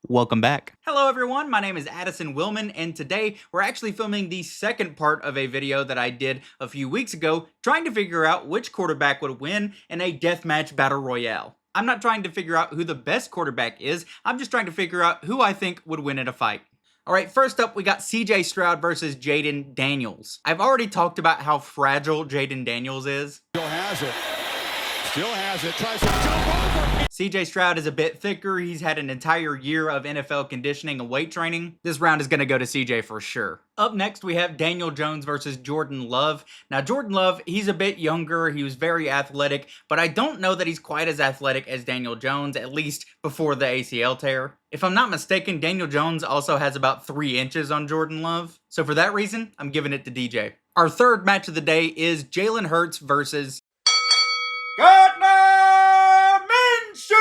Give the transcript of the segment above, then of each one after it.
Welcome back. Hello everyone, my name is Addison Willman, and today we're actually filming the second part of a video that I did a few weeks ago, trying to figure out which quarterback would win in a deathmatch battle royale. I'm not trying to figure out who the best quarterback is, I'm just trying to figure out who I think would win in a fight. Alright, first up we got CJ Stroud versus Jayden Daniels. I've already talked about how fragile Jayden Daniels is. Still has it, tries to jump over. CJ Stroud is a bit thicker. He's had an entire year of NFL conditioning and weight training. This round is going to go to CJ for sure. Up next, we have Daniel Jones versus Jordan Love. Now, Jordan Love, he's a bit younger. He was very athletic, but I don't know that he's quite as athletic as Daniel Jones, at least before the ACL tear. If I'm not mistaken, Daniel Jones also has about 3 inches on Jordan Love. So for that reason, I'm giving it to DJ. Our third match of the day is Jalen Hurts versus Gardner Minshew!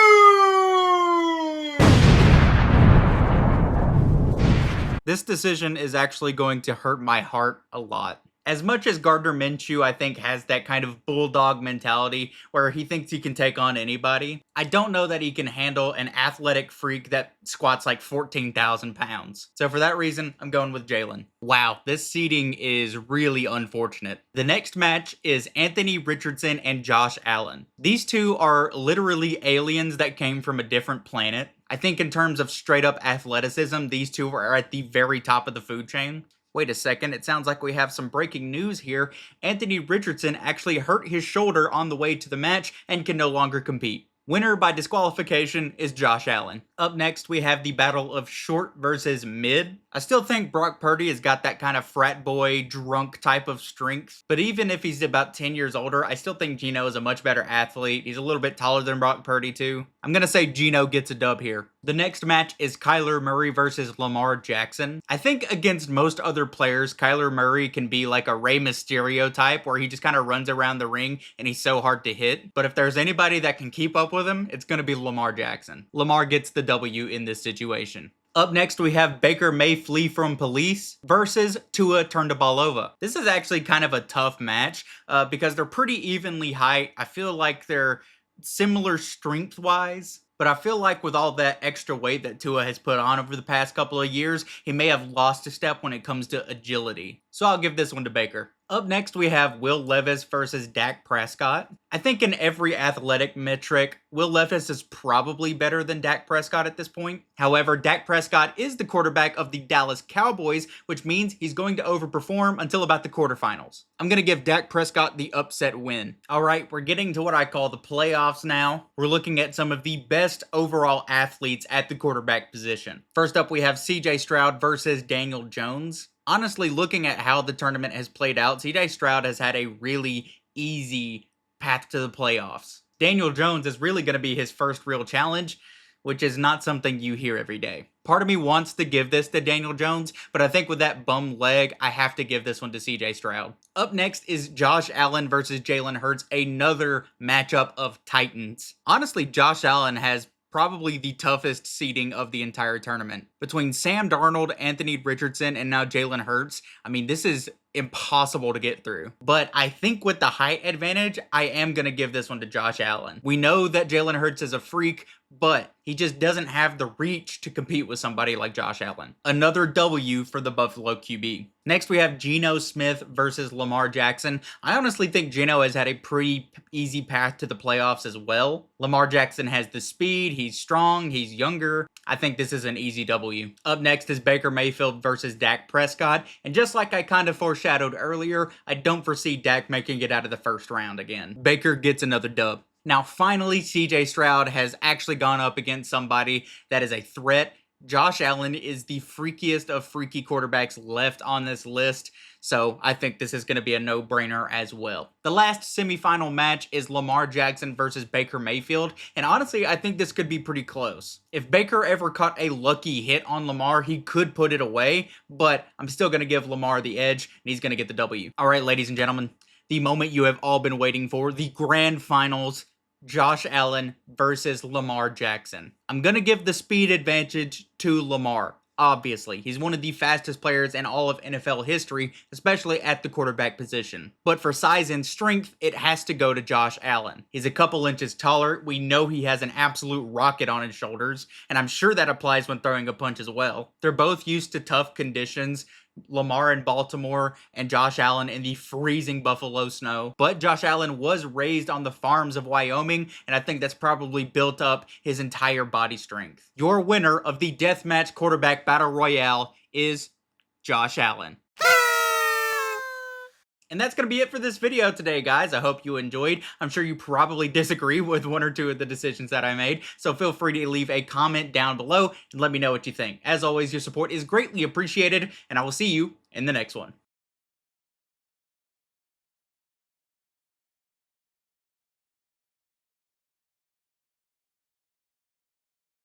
This decision is actually going to hurt my heart a lot. As much as Gardner Minshew, I think, has that kind of bulldog mentality where he thinks he can take on anybody, I don't know that he can handle an athletic freak that squats like 14,000 pounds. So for that reason, I'm going with Jalen. Wow, this seeding is really unfortunate. The next match is Anthony Richardson and Josh Allen. These two are literally aliens that came from a different planet. I think in terms of straight up athleticism, these two are at the very top of the food chain. Wait a second, it sounds like we have some breaking news here. Anthony Richardson actually hurt his shoulder on the way to the match and can no longer compete. Winner by disqualification is Josh Allen. Up next, we have the battle of short versus mid. I still think Brock Purdy has got that kind of frat boy, drunk type of strength. But even if he's about 10 years older, I still think Geno is a much better athlete. He's a little bit taller than Brock Purdy too. I'm going to say Geno gets a dub here. The next match is Kyler Murray versus Lamar Jackson. I think against most other players, Kyler Murray can be like a Rey Mysterio type where he just kind of runs around the ring and he's so hard to hit. But if there's anybody that can keep up with him, it's going to be Lamar Jackson. Lamar gets the W in this situation. Up next, we have Baker Mayfield from Police versus Tua Tagovailoa. This is actually kind of a tough match because they're pretty evenly height. I feel like they're similar strength-wise. But I feel like with all that extra weight that Tua has put on over the past couple of years, he may have lost a step when it comes to agility. So I'll give this one to Baker. Up next, we have Will Levis versus Dak Prescott. I think in every athletic metric, Will Levis is probably better than Dak Prescott at this point. However, Dak Prescott is the quarterback of the Dallas Cowboys, which means he's going to overperform until about the quarterfinals. I'm going to give Dak Prescott the upset win. All right, we're getting to what I call the playoffs now. We're looking at some of the best overall athletes at the quarterback position. First up, we have CJ Stroud versus Daniel Jones. Honestly, looking at how the tournament has played out, CJ Stroud has had a really easy path to the playoffs. Daniel Jones is really going to be his first real challenge, which is not something you hear every day. Part of me wants to give this to Daniel Jones, but I think with that bum leg, I have to give this one to CJ Stroud. Up next is Josh Allen versus Jalen Hurts, another matchup of titans. Honestly, Josh Allen has probably the toughest seeding of the entire tournament. Between Sam Darnold, Anthony Richardson, and now Jalen Hurts, I mean, this is impossible to get through. But I think with the height advantage, I am going to give this one to Josh Allen. We know that Jalen Hurts is a freak, but he just doesn't have the reach to compete with somebody like Josh Allen. Another W for the Buffalo QB. Next, we have Geno Smith versus Lamar Jackson. I honestly think Geno has had a pretty easy path to the playoffs as well. Lamar Jackson has the speed, he's strong, he's younger. I think this is an easy W. Up next is Baker Mayfield versus Dak Prescott. And just like I kind of foreshadowed earlier, I don't foresee Dak making it out of the first round again. Baker gets another dub. Now, finally, CJ Stroud has actually gone up against somebody that is a threat. Josh Allen is the freakiest of freaky quarterbacks left on this list, so I think this is going to be a no-brainer as well. The last semifinal match is Lamar Jackson versus Baker Mayfield, and honestly, I think this could be pretty close. If Baker ever caught a lucky hit on Lamar, he could put it away, but I'm still going to give Lamar the edge, and he's going to get the W. All right, ladies and gentlemen, the moment you have all been waiting for, the grand finals. Josh Allen versus Lamar Jackson. I'm going to give the speed advantage to Lamar. Obviously, he's one of the fastest players in all of NFL history, especially at the quarterback position. But for size and strength, it has to go to Josh Allen. He's a couple inches taller, we know he has an absolute rocket on his shoulders, and I'm sure that applies when throwing a punch as well. They're both used to tough conditions, Lamar in Baltimore and Josh Allen in the freezing Buffalo snow. But Josh Allen was raised on the farms of Wyoming, and I think that's probably built up his entire body strength. Your winner of the Deathmatch Quarterback Battle Royale is Josh Allen. And that's going to be it for this video today, guys. I hope you enjoyed. I'm sure you probably disagree with one or two of the decisions that I made, so feel free to leave a comment down below and let me know what you think. As always, your support is greatly appreciated, and I will see you in the next one.